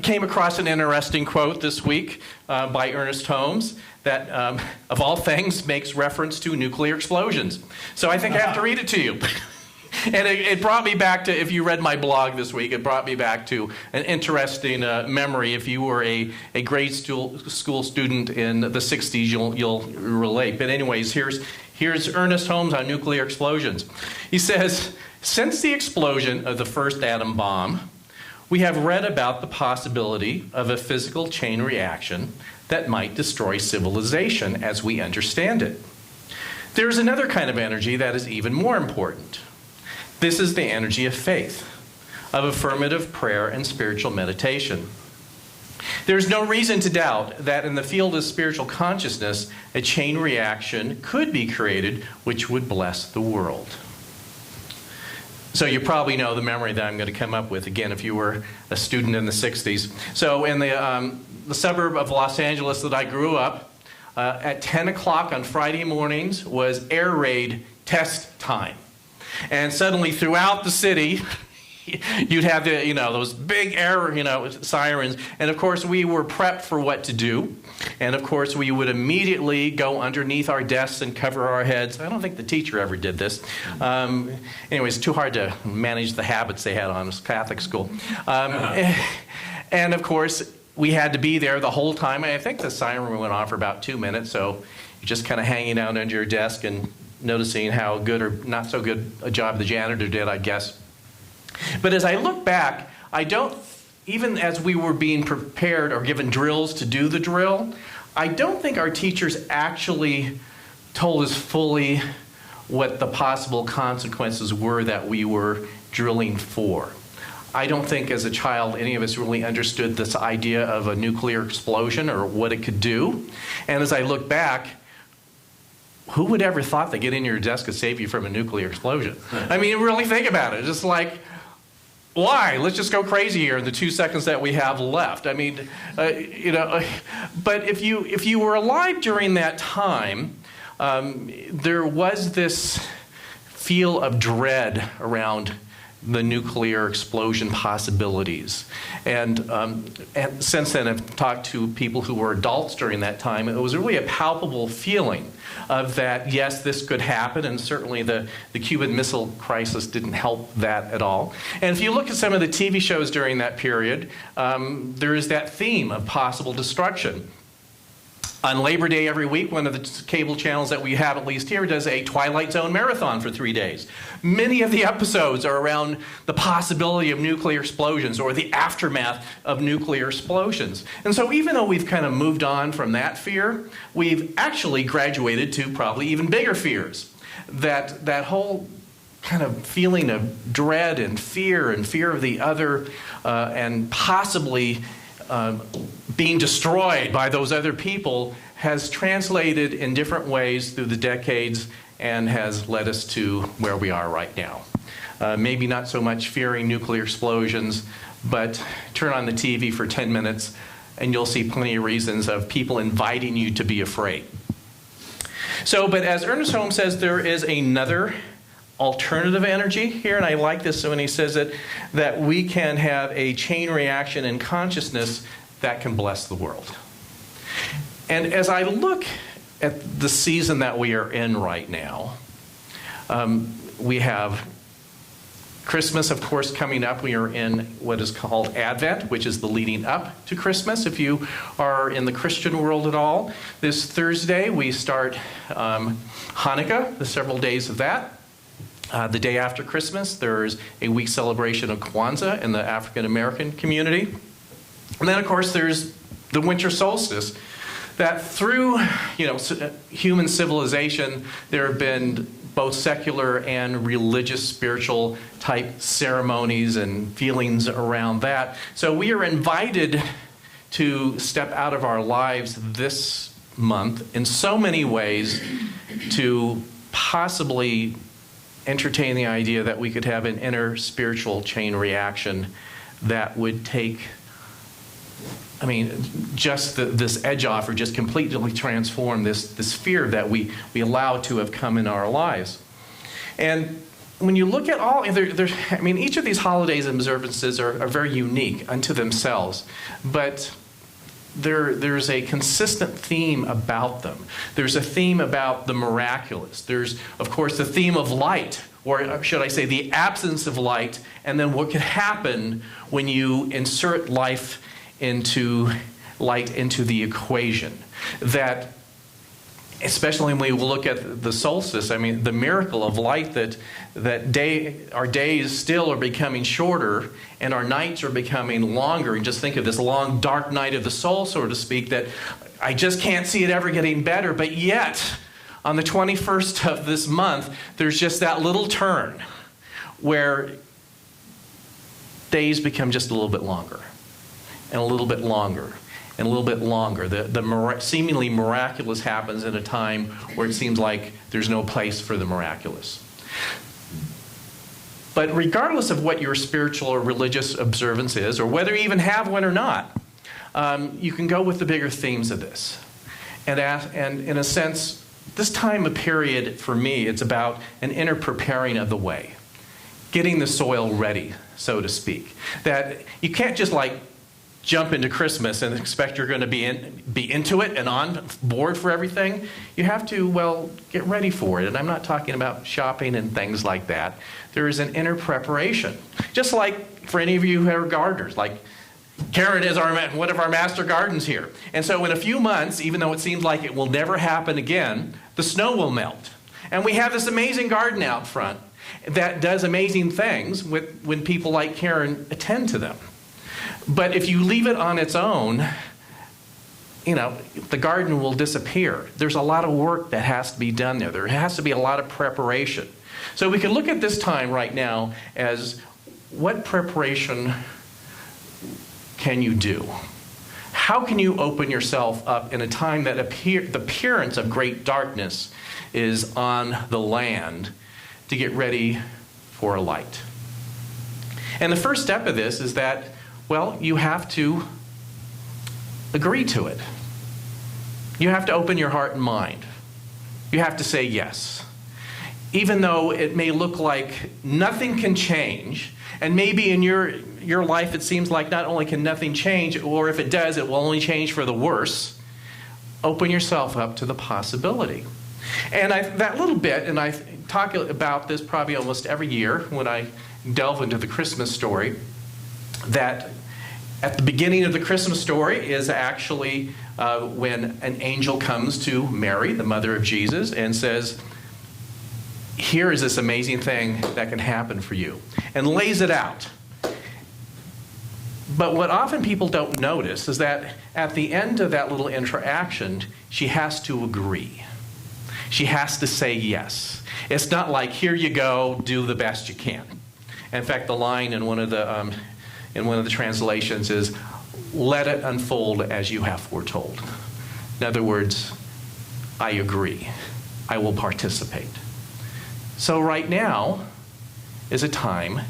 Came across an interesting quote this week by Ernest Holmes that, of all things, makes reference to nuclear explosions. So I think I have to read it to you. And it brought me back to, if you read my blog this week, it brought me back to an interesting memory. If you were a grade school student in the 60s, you'll relate. But anyways, here's Ernest Holmes on nuclear explosions. He says, since the explosion of the first atom bomb, we have read about the possibility of a physical chain reaction that might destroy civilization as we understand it. There is another kind of energy that is even more important. This is the energy of faith, of affirmative prayer and spiritual meditation. There is no reason to doubt that in the field of spiritual consciousness, a chain reaction could be created which would bless the world. So you probably know the memory that I'm going to come up with, again, if you were a student in the 60s. So in the suburb of Los Angeles that I grew up, at 10 o'clock on Friday mornings was air raid test time. And suddenly throughout the city, you'd have those big air, sirens. And of course, we were prepped for what to do. And of course, we would immediately go underneath our desks and cover our heads. I don't think the teacher ever did this. Anyways, too hard to manage the habits they had on Catholic school. And of course, we had to be there the whole time. And I think the siren went on for about 2 minutes. So you're just kind of hanging out under your desk and noticing how good or not so good a job the janitor did, I guess. But as I look back, even as we were being prepared or given drills to do the drill, I don't think our teachers actually told us fully what the possible consequences were that we were drilling for. I don't think as a child any of us really understood this idea of a nuclear explosion or what it could do. And as I look back, who would ever thought that getting in your desk could save you from a nuclear explosion? I mean, really think about it. Just like, why? Let's just go crazy here in the 2 seconds that we have left. I mean, but if you were alive during that time, there was this feel of dread around the nuclear explosion possibilities. And since then, I've talked to people who were adults during that time. It was really a palpable feeling of that, yes, this could happen, and certainly the Cuban Missile Crisis didn't help that at all. And if you look at some of the TV shows during that period, there is that theme of possible destruction. On Labor Day every week, one of the cable channels that we have, at least here, does a Twilight Zone marathon for 3 days. Many of the episodes are around the possibility of nuclear explosions or the aftermath of nuclear explosions. And so even though we've kind of moved on from that fear, we've actually graduated to probably even bigger fears. That whole kind of feeling of dread and fear of the other and possibly being destroyed by those other people has translated in different ways through the decades and has led us to where we are right now. Maybe not so much fearing nuclear explosions, but turn on the TV for 10 minutes and you'll see plenty of reasons of people inviting you to be afraid. So, but as Ernest Holmes says, there is another alternative energy here, and I like this when he says that we can have a chain reaction in consciousness that can bless the world. And as I look at the season that we are in right now, we have Christmas, of course, coming up. We are in what is called Advent, which is the leading up to Christmas. If you are in the Christian world at all, this Thursday we start Hanukkah, the several days of that. The day after Christmas, there's a week celebration of Kwanzaa in the African American community. And then, of course, there's the winter solstice. That through, human civilization, there have been both secular and religious, spiritual type ceremonies and feelings around that. So we are invited to step out of our lives this month in so many ways to possibly entertain the idea that we could have an inner spiritual chain reaction that would take, just this edge off or just completely transform this fear that we allow to have come in our lives. And when you look at each of these holidays and observances are very unique unto themselves, but there's a consistent theme about them. There's a theme about the miraculous. There's, of course, the theme of light, or should I say the absence of light, and then what can happen when you insert light into the equation. That, especially when we look at the solstice, the miracle of light that our days still are becoming shorter and our nights are becoming longer. And just think of this long, dark night of the soul, so to speak, that I just can't see it ever getting better. But yet, on the 21st of this month, there's just that little turn where days become just a little bit longer and a little bit longer and a little bit longer. The seemingly miraculous happens in a time where it seems like there's no place for the miraculous. But regardless of what your spiritual or religious observance is, or whether you even have one or not, you can go with the bigger themes of this. And in a sense, this time of period, for me, it's about an inner preparing of the way, getting the soil ready, so to speak. That you can't just jump into Christmas and expect you're going to be into it and on board for everything. You have to, get ready for it. And I'm not talking about shopping and things like that. There is an inner preparation. Just like for any of you who are gardeners, like Karen is one of our master gardens here. And so in a few months, even though it seems like it will never happen again, the snow will melt. And we have this amazing garden out front that does amazing things when people like Karen attend to them. But if you leave it on its own, the garden will disappear. There's a lot of work that has to be done there. There has to be a lot of preparation. So we can look at this time right now as what preparation can you do? How can you open yourself up in a time that the appearance of great darkness is on the land to get ready for a light? And the first step of this is that, you have to agree to it. You have to open your heart and mind. You have to say yes. Even though it may look like nothing can change, and maybe in your life it seems like not only can nothing change, or if it does, it will only change for the worse, open yourself up to the possibility. And that little bit, and I talk about this probably almost every year when I delve into the Christmas story, that at the beginning of the Christmas story is actually when an angel comes to Mary, the mother of Jesus, and says, here is this amazing thing that can happen for you, and lays it out. But what often people don't notice is that at the end of that little interaction, she has to agree. She has to say yes. It's not like, here you go, do the best you can. In fact, the line in one of the translations is, let it unfold as you have foretold. In other words, I agree. I will participate. So right now is a time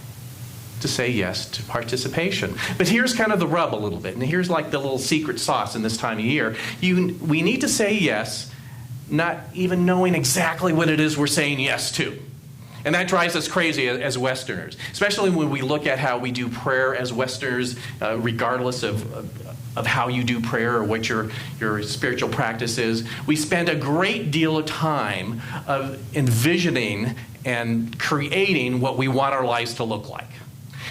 to say yes to participation. But here's kind of the rub a little bit, and here's like the little secret sauce in this time of year. We need to say yes, not even knowing exactly what it is we're saying yes to. And that drives us crazy as Westerners, especially when we look at how we do prayer as Westerners, regardless of how you do prayer or what your spiritual practice is. We spend a great deal of time of envisioning and creating what we want our lives to look like.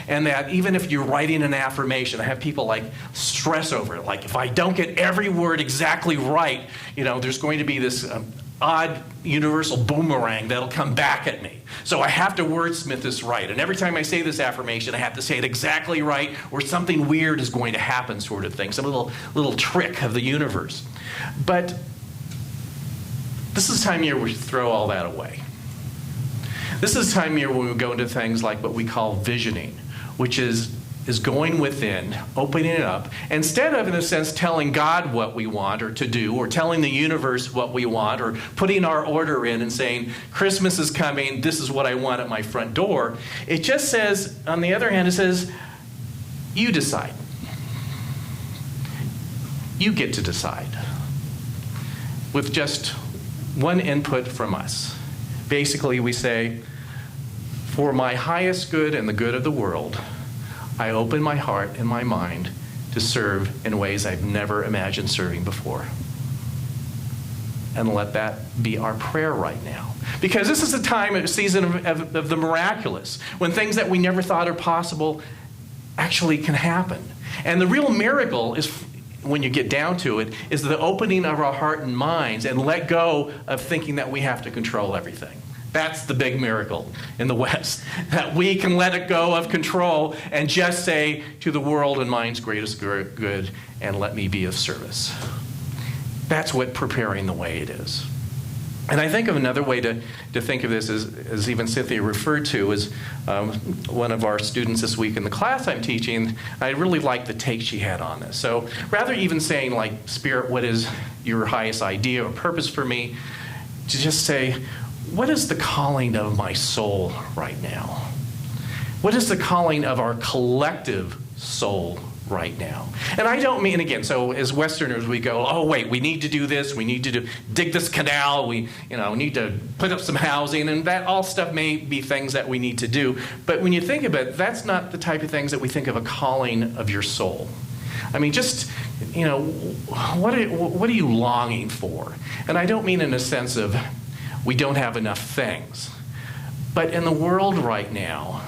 And that even if you're writing an affirmation, I have people stress over it. Like, if I don't get every word exactly right, there's going to be this odd universal boomerang that'll come back at me. So I have to wordsmith this right. And every time I say this affirmation, I have to say it exactly right, or something weird is going to happen, sort of thing. Some little trick of the universe. But this is the time of year we throw all that away. This is the time of year when we go into things like what we call visioning, which is going within, opening it up, instead of, in a sense, telling God what we want or to do, or telling the universe what we want, or putting our order in and saying, Christmas is coming, this is what I want at my front door. It just says, on the other hand, it says, you decide. You get to decide. With just one input from us. Basically, we say, For my highest good and the good of the world, I open my heart and my mind to serve in ways I've never imagined serving before. And let that be our prayer right now. Because this is a time, a season of the miraculous, when things that we never thought are possible actually can happen. And the real miracle is, when you get down to it, is the opening of our heart and minds and let go of thinking that we have to control everything. That's the big miracle in the West, that we can let it go of control and just say to the world and mine's greatest good, and let me be of service. That's what preparing the way it is. And I think of another way to think of this, as even Cynthia referred to, is one of our students this week in the class I'm teaching. I really like the take she had on this. So rather even saying, like, Spirit, what is your highest idea or purpose for me, to just say, what is the calling of my soul right now? What is the calling of our collective soul right now? And I don't mean, again, so as Westerners we go, oh wait, we need to do this, we need to dig this canal, we need to put up some housing, and that all stuff may be things that we need to do. But when you think of it, that's not the type of things that we think of a calling of your soul. I mean, just, what are you longing for? And I don't mean in a sense of we don't have enough things. But in the world right now,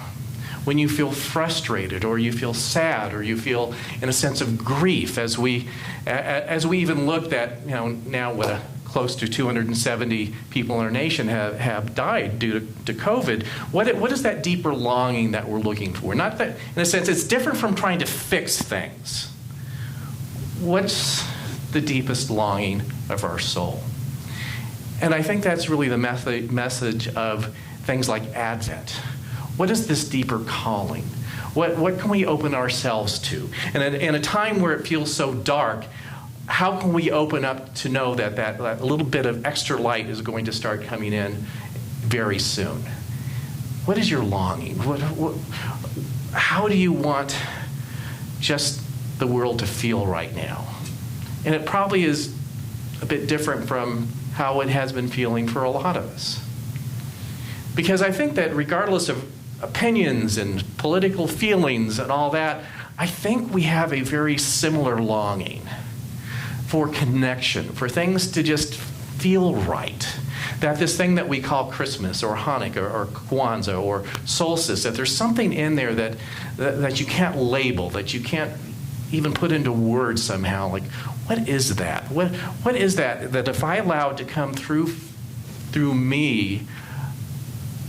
when you feel frustrated or you feel sad or you feel in a sense of grief, as we even looked at, now what close to 270 people in our nation have died due to COVID, what is that deeper longing that we're looking for? Not that, in a sense, it's different from trying to fix things. What's the deepest longing of our soul? And I think that's really the message of things like Advent. What is this deeper calling? What can we open ourselves to? And in a time where it feels so dark, how can we open up to know that little bit of extra light is going to start coming in very soon? What is your longing? How do you want just the world to feel right now? And it probably is a bit different from how it has been feeling for a lot of us. Because I think that regardless of opinions and political feelings and all that, I think we have a very similar longing for connection, for things to just feel right. That this thing that we call Christmas or Hanukkah or Kwanzaa or solstice, that there's something in there that you can't label, that you can't even put into words somehow. Like, what is that? What is that if I allow it to come through me,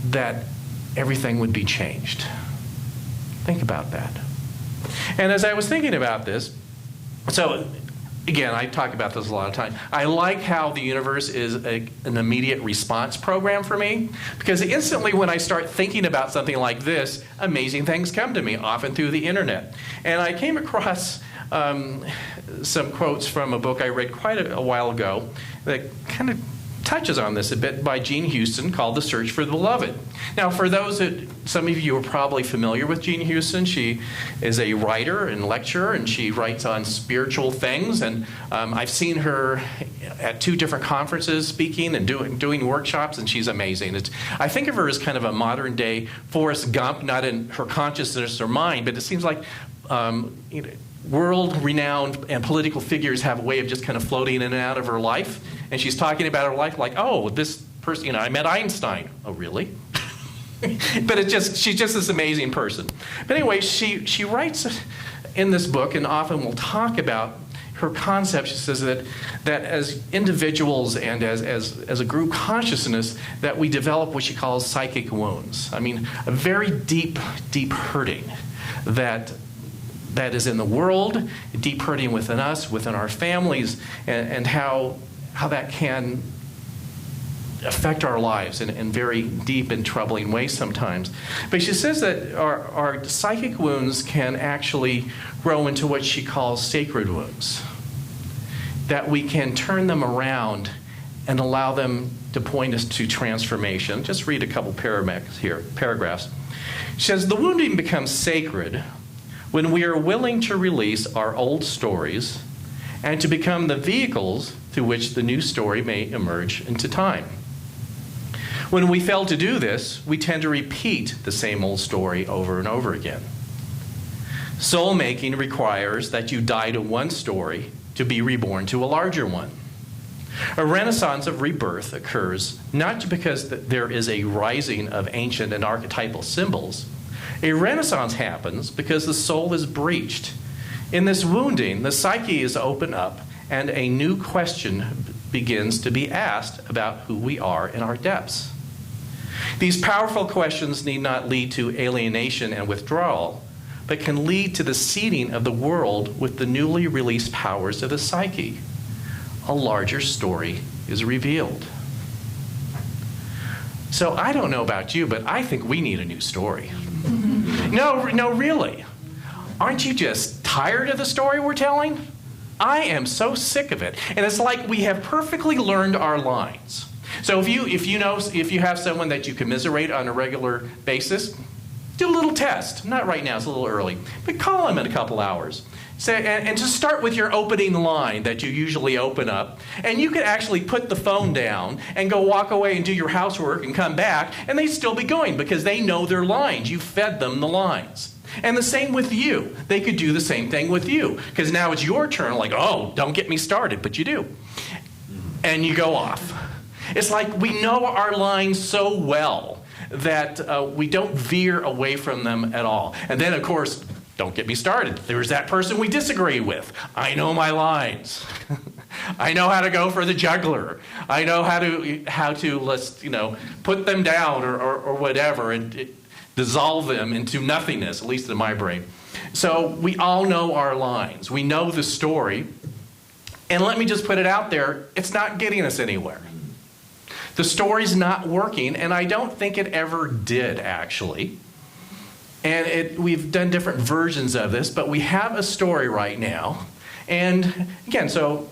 that everything would be changed? Think about that. And as I was thinking about this, so again, I talk about this a lot of times. I like how the universe is an immediate response program for me, because instantly when I start thinking about something like this, amazing things come to me, often through the internet. And I came across some quotes from a book I read quite a while ago that kind of touches on this a bit, by Jean Houston, called The Search for the Beloved. Now, for those that, some of you are probably familiar with Jean Houston. She is a writer and lecturer, and she writes on spiritual things. And I've seen her at 2 different conferences speaking and doing workshops, and she's amazing. I think of her as kind of a modern-day Forrest Gump, not in her consciousness or mind, but it seems like world-renowned and political figures have a way of just kind of floating in and out of her life. And she's talking about her life like, oh, this person, I met Einstein. Oh, really? But she's just this amazing person. But anyway, she writes in this book, and often will talk about her concept. She says that as individuals and as a group consciousness, that we develop what she calls psychic wounds. I mean, a very deep hurting that is in the world, deep hurting within us, within our families, and how that can affect our lives in very deep and troubling ways sometimes. But she says that our psychic wounds can actually grow into what she calls sacred wounds, that we can turn them around and allow them to point us to transformation. Just read a couple paragraphs. She says, the wounding becomes sacred when we are willing to release our old stories and to become the vehicles through which the new story may emerge into time. When we fail to do this, we tend to repeat the same old story over and over again. Soul making requires that you die to one story to be reborn to a larger one. A renaissance of rebirth occurs not because there is a rising of ancient and archetypal symbols. A renaissance happens because the soul is breached. In this wounding, the psyche is opened up and a new question begins to be asked about who we are in our depths. These powerful questions need not lead to alienation and withdrawal, but can lead to the seeding of the world with the newly released powers of the psyche. A larger story is revealed. So I don't know about you, but I think we need a new story. No, really. Aren't you just tired of the story we're telling? I am so sick of it. And it's like we have perfectly learned our lines. So if you have someone that you commiserate on a regular basis, do a little test. Not right now, it's a little early. But call them in a couple hours. And just start with your opening line that you usually open up. And you could actually put the phone down and go walk away and do your housework and come back, and they'd still be going because they know their lines. You fed them the lines. And the same with you. They could do the same thing with you because now it's your turn, like, oh, don't get me started, but you do. And you go off. It's like we know our lines so well that we don't veer away from them at all. And then, of course, don't get me started. There's that person we disagree with. I know my lines. I know how to go for the juggler. I know how to let's put them down or whatever and dissolve them into nothingness, at least in my brain. So we all know our lines. We know the story. And let me just put it out there, it's not getting us anywhere. The story's not working, and I don't think it ever did, actually. And we've done different versions of this, but we have a story right now. And again, so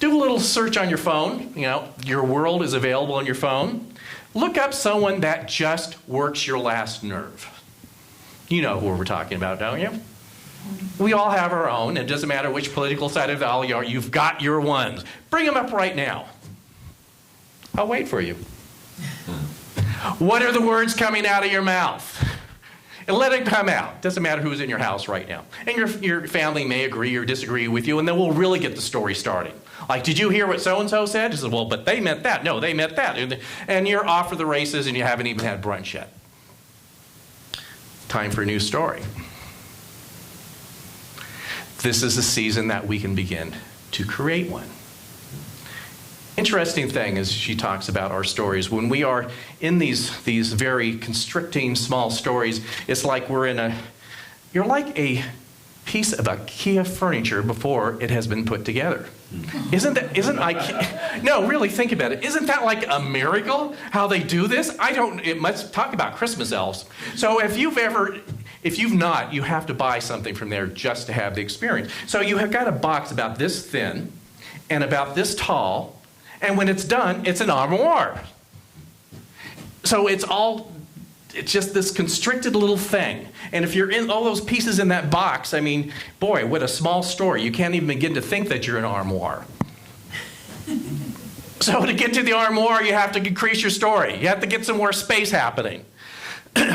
do a little search on your phone. Your world is available on your phone. Look up someone that just works your last nerve. You know who we're talking about, don't you? We all have our own. It doesn't matter which political side of the aisle you are. You've got your ones. Bring them up right now. I'll wait for you. What are the words coming out of your mouth? And let it come out. Doesn't matter who's in your house right now. And your family may agree or disagree with you, and then we'll really get the story started. Like, did you hear what so-and-so said? He says, well, but they meant that. No, they meant that. And you're off for the races, and you haven't even had brunch yet. Time for a new story. This is a season that we can begin to create one. Interesting thing is she talks about our stories. When we are in these very constricting small stories, it's like you're like a piece of IKEA furniture before it has been put together. Isn't IKEA? No, really think about it. Isn't that like a miracle how they do this? It must talk about Christmas elves. So if you've not, you have to buy something from there just to have the experience. So you have got a box about this thin and about this tall. And when it's done, it's an armoire. So it's just this constricted little thing. And if you're in all those pieces in that box, I mean, boy, what a small story. You can't even begin to think that you're an armoire. So to get to the armoire, you have to increase your story. You have to get some more space happening.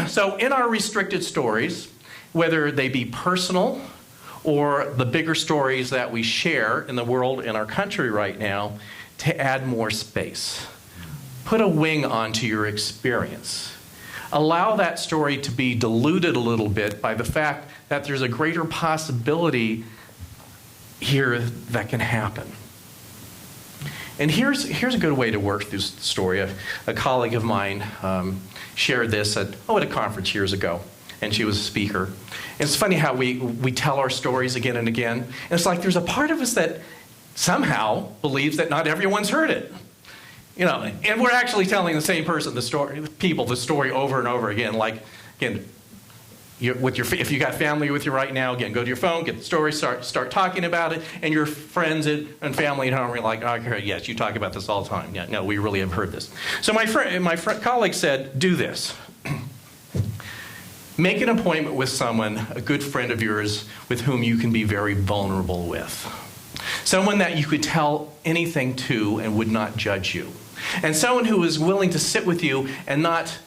So in our restricted stories, whether they be personal or the bigger stories that we share in the world, in our country right now, to add more space. Put a wing onto your experience. Allow that story to be diluted a little bit by the fact that there's a greater possibility here that can happen. And here's a good way to work through the story. A colleague of mine shared this at a conference years ago, and she was a speaker. And it's funny how we tell our stories again and again. And it's like there's a part of us that somehow believes that not everyone's heard it. And we're actually telling the same person the story over and over again. Like, again, if you got family with you right now, again, go to your phone, get the story, start talking about it, and your friends and family at home are like, oh, yes, you talk about this all the time. Yeah, no, we really have heard this. So my colleague said, do this. Make an appointment with someone, a good friend of yours, with whom you can be very vulnerable with. Someone that you could tell anything to and would not judge you. And someone who is willing to sit with you and not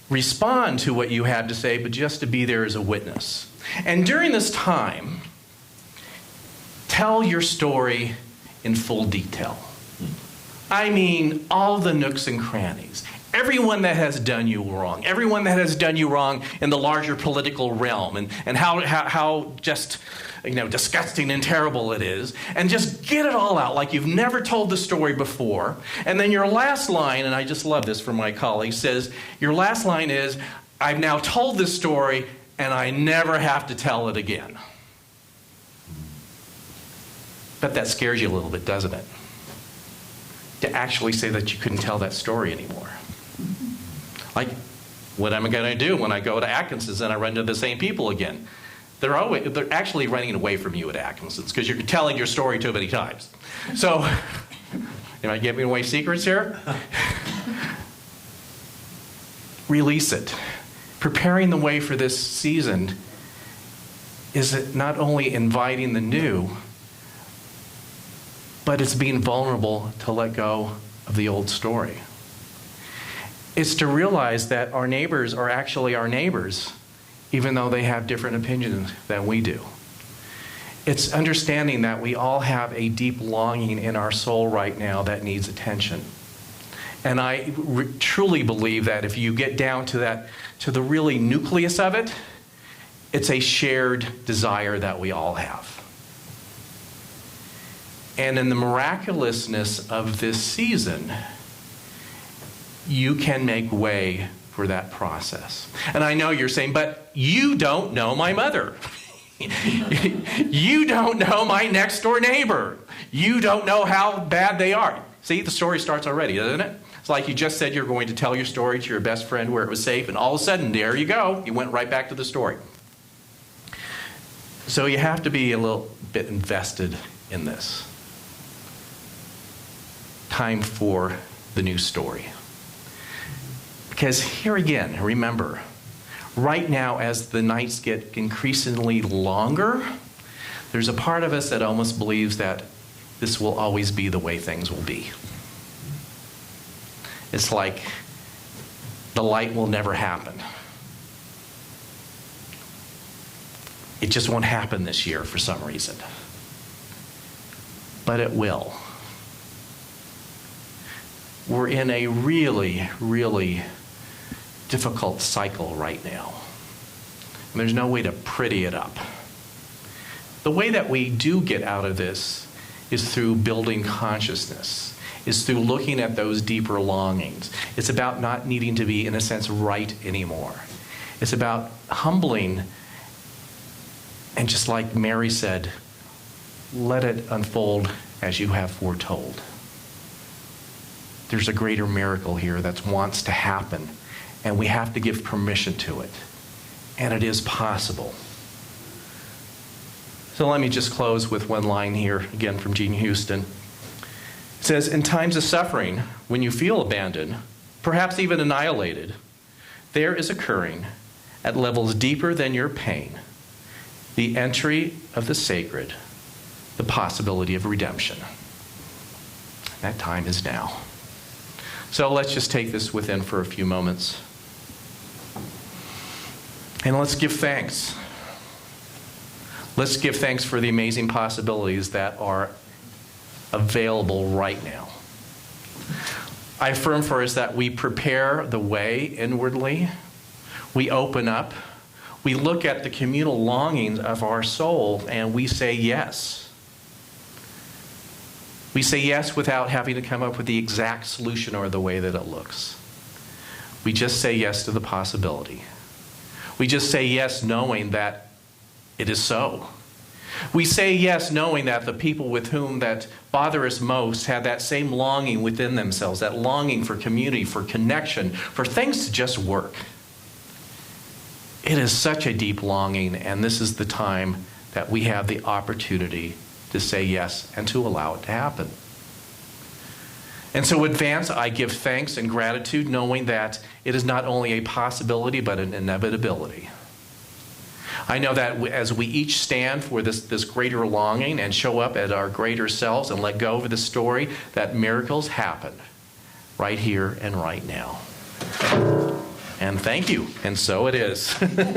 respond to what you had to say, but just to be there as a witness. And during this time, tell your story in full detail. I mean, all the nooks and crannies. Everyone that has done you wrong. Everyone that has done you wrong in the larger political realm. And how just, disgusting and terrible it is. And just get it all out like you've never told the story before. And then your last line, and I just love this from my colleague, says, your last line is, I've now told this story and I never have to tell it again. But that scares you a little bit, doesn't it? To actually say that you couldn't tell that story anymore. Like, what am I going to do when I go to Atkinson's and I run into the same people again? They're actually running away from you at Atkinson's because you're telling your story too many times. So, am I giving away secrets here? Release it. Preparing the way for this season is not only inviting the new, but it's being vulnerable to let go of the old story. It's to realize that our neighbors are actually our neighbors, even though they have different opinions than we do. It's understanding that we all have a deep longing in our soul right now that needs attention. And I truly believe that if you get down to the really nucleus of it, it's a shared desire that we all have. And in the miraculousness of this season, you can make way for that process. And I know you're saying, but you don't know my mother. You don't know my next door neighbor. You don't know how bad they are. See, the story starts already, doesn't it? It's like you just said you're going to tell your story to your best friend where it was safe, and all of a sudden, there you go. You went right back to the story. So you have to be a little bit invested in this. Time for the new story. Because here again, remember, right now as the nights get increasingly longer, there's a part of us that almost believes that this will always be the way things will be. It's like the light will never happen. It just won't happen this year for some reason. But it will. We're in a really, really difficult cycle right now. And there's no way to pretty it up. The way that we do get out of this is through building consciousness, is through looking at those deeper longings. It's about not needing to be, in a sense, right anymore. It's about humbling, and just like Mary said, let it unfold as you have foretold. There's a greater miracle here that wants to happen, and we have to give permission to it. And it is possible. So let me just close with one line here, again from Jean Houston. It says, in times of suffering, when you feel abandoned, perhaps even annihilated, there is occurring, at levels deeper than your pain, the entry of the sacred, the possibility of redemption. That time is now. So let's just take this within for a few moments. And let's give thanks. Let's give thanks for the amazing possibilities that are available right now. I affirm for us that we prepare the way inwardly. We open up. We look at the communal longings of our soul and we say yes. We say yes without having to come up with the exact solution or the way that it looks. We just say yes to the possibility. We just say yes knowing that it is so. We say yes knowing that the people with whom that bother us most have that same longing within themselves, that longing for community, for connection, for things to just work. It is such a deep longing, and this is the time that we have the opportunity to say yes and to allow it to happen. And so in advance, I give thanks and gratitude knowing that it is not only a possibility but an inevitability. I know that as we each stand for this greater longing and show up as our greater selves and let go of the story, that miracles happen right here and right now. And thank you. And so it is.